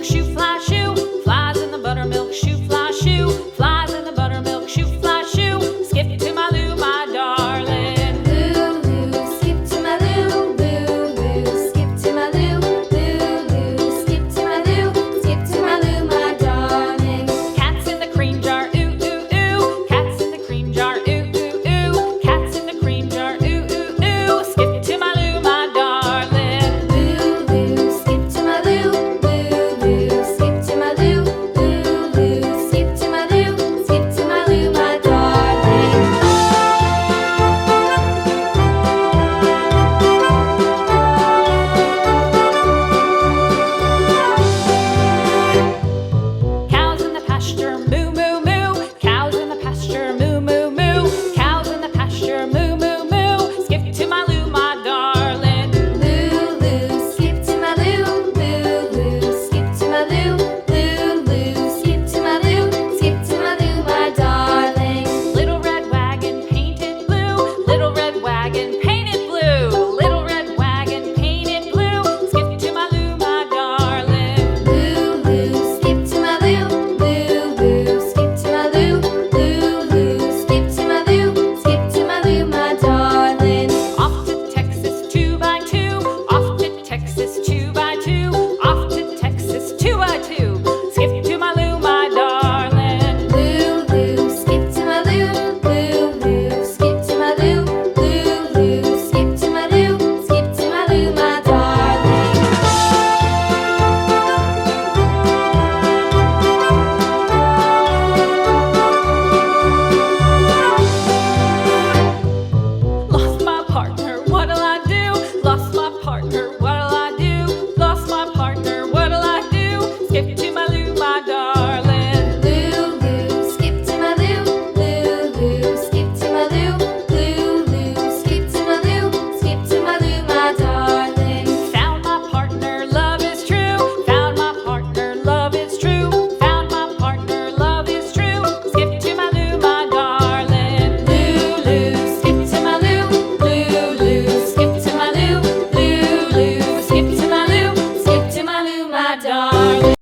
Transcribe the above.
buttermilk shoe, fly shoe. Flies in the buttermilk shoe, fly shoe. Flies in the buttermilk shoe, fly shoe. Skip to my Lou, my darling. Lou, skip to my Lou, Lou, skip to my Lou, Lou, skip to my Lou, skip to my Lou, my darling. Cats in the cream jar, ooh, ooh, ooh. Cats in the cream jar, ooh, ooh, ooh. Cats in the cream jar, ooh, ooh, ooh. Skip to my Lou, my darling. Lou, skip to my Lou, Lou, skip to my Lou, Lou, skip to my Lou, skip to my Lou, my darling. Cows in the pasture, moo, moo, moo. Cows in the pasture, moo, moo, moo. Cows in the pasture, moo, moo, moo. Skip to my Lou, my darling. Lou, skip to my Lou, Lou, skip to my Lou, Lou, skip to my Lou, skip to my Lou, my darling. Little red wagon painted blue. Little red wagon painted blue. Little red wagon painted blue. Skip to my Lou, my darling. Lou, skip to my Lou, Lou, skip to my Lou, Lou, skip to my Lou, skip to my Lou, my darling. Off to Texas 2x2. Off to Texas 2x2. Off to Texas 2x2. Skip to my Lou, my darling. Lou, skip to my Lou, Lou, skip to my Lou, Lou, skip to my Lou, skip to my Lou, my darling. Lost my partner, what'll I do? Lost my partner, what'll I do? Lost my partner, what'll I do? Skip to my Lou, my darling. Lou, skip to my Lou, Lou, skip to my Lou, Lou, skip to my Lou, skip to my Lou, my darling. Found my partner, love is true. Found my partner, love is true. Found my partner, love is true. Skip to my Lou, my darling. Lou, skip to my Lou, Lou, skip to my Lou, Lou, skip to my Lou, skip to my Lou, my darling.